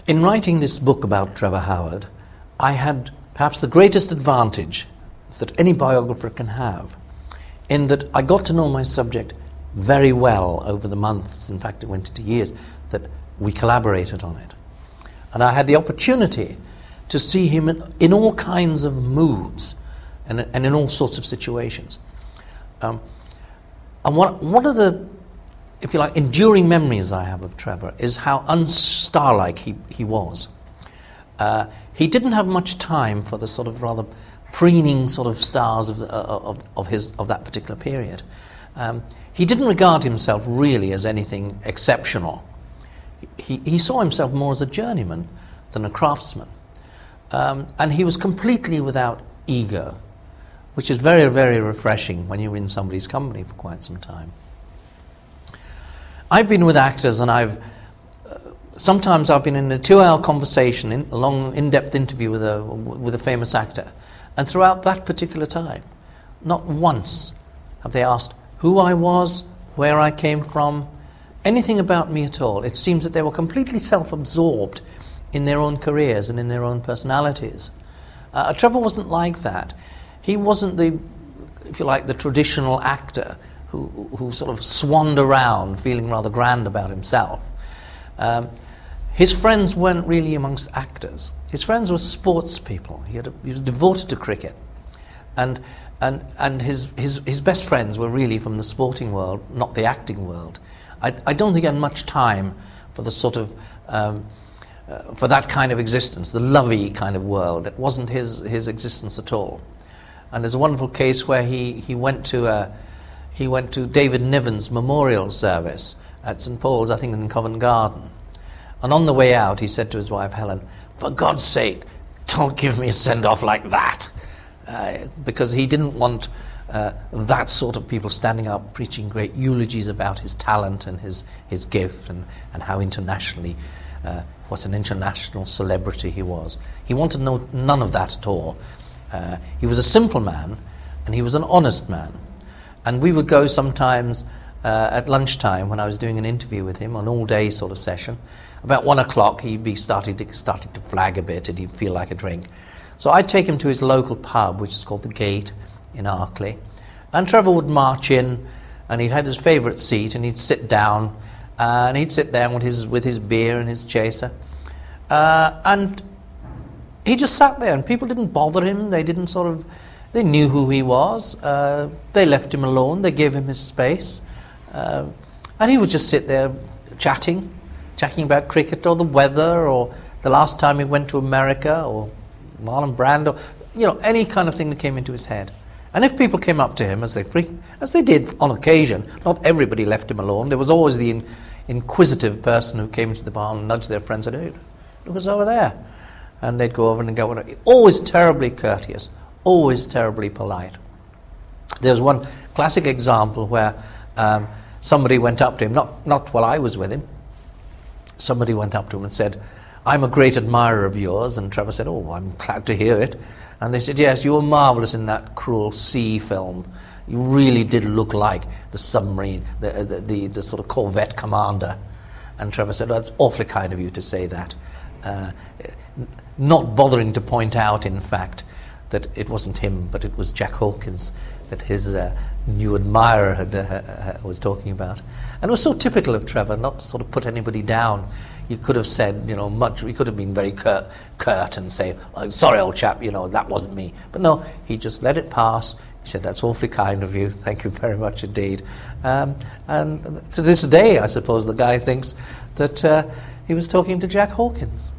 In writing this book about Trevor Howard, I had perhaps the greatest advantage that any biographer can have, in that I got to know my subject very well over the months. In fact, it went into years that we collaborated on it. And I had the opportunity to see him in all kinds of moods and in all sorts of situations. And one of the, if you like, enduring memories I have of Trevor is how unstar-like he was. He didn't have much time for the sort of rather preening sort of stars of that particular period. He didn't regard himself really as anything exceptional. He saw himself more as a journeyman than a craftsman. And he was completely without ego, which is very, very refreshing when you're in somebody's company for quite some time. I've been with actors, and sometimes I've been in a 2-hour conversation, a long, in-depth interview with a famous actor, and throughout that particular time, not once have they asked who I was, where I came from, anything about me at all. It seems that they were completely self-absorbed in their own careers and in their own personalities. Trevor wasn't like that. He wasn't the, if you like, the traditional actor who sort of swanned around feeling rather grand about himself. His friends weren't really amongst actors. His friends were sports people. He was devoted to cricket. And his best friends were really from the sporting world, not the acting world. I don't think he had much time for the sort of for that kind of existence, the lovey kind of world. It wasn't his existence at all. And there's a wonderful case where he went to David Niven's memorial service at St. Paul's, I think in Covent Garden. And on the way out, he said to his wife Helen, "For God's sake, don't give me a send-off like that," because he didn't want that sort of people standing up preaching great eulogies about his talent and his gift and how internationally, what an international celebrity he was. He wanted none of that at all. He was a simple man, and he was an honest man. And we would go sometimes at lunchtime when I was doing an interview with him, an all-day sort of session. About 1 o'clock, he'd be starting to flag a bit, and he'd feel like a drink. So I'd take him to his local pub, which is called The Gate in Arkley. And Trevor would march in, and he'd had his favourite seat, and he'd sit down, and he'd sit down with his beer and his chaser. And he just sat there, and people didn't bother him. They knew who he was. They left him alone. They gave him his space. And he would just sit there chatting about cricket or the weather or the last time he went to America or Marlon Brando, any kind of thing that came into his head. And if people came up to him, as they did on occasion, not everybody left him alone. There was always the inquisitive person who came into the bar and nudged their friend and said, "Hey, look what's over there." And they'd go over and go, always terribly courteous, always terribly polite. There's one classic example where somebody went up to him, not while I was with him. Somebody went up to him and said, "I'm a great admirer of yours." And Trevor said, "Oh, I'm glad to hear it." And they said, "Yes, you were marvellous in that Cruel Sea film. You really did look like the submarine, the sort of corvette commander." And Trevor said, "Well, that's awfully kind of you to say that." Not bothering to point out, in fact, that it wasn't him, but it was Jack Hawkins that his new admirer was talking about. And it was so typical of Trevor not to sort of put anybody down. You could have said, much. We could have been very curt and say, "Oh, sorry, old chap, that wasn't me." But no, he just let it pass. He said, "That's awfully kind of you. Thank you very much indeed." And to this day, I suppose the guy thinks that he was talking to Jack Hawkins.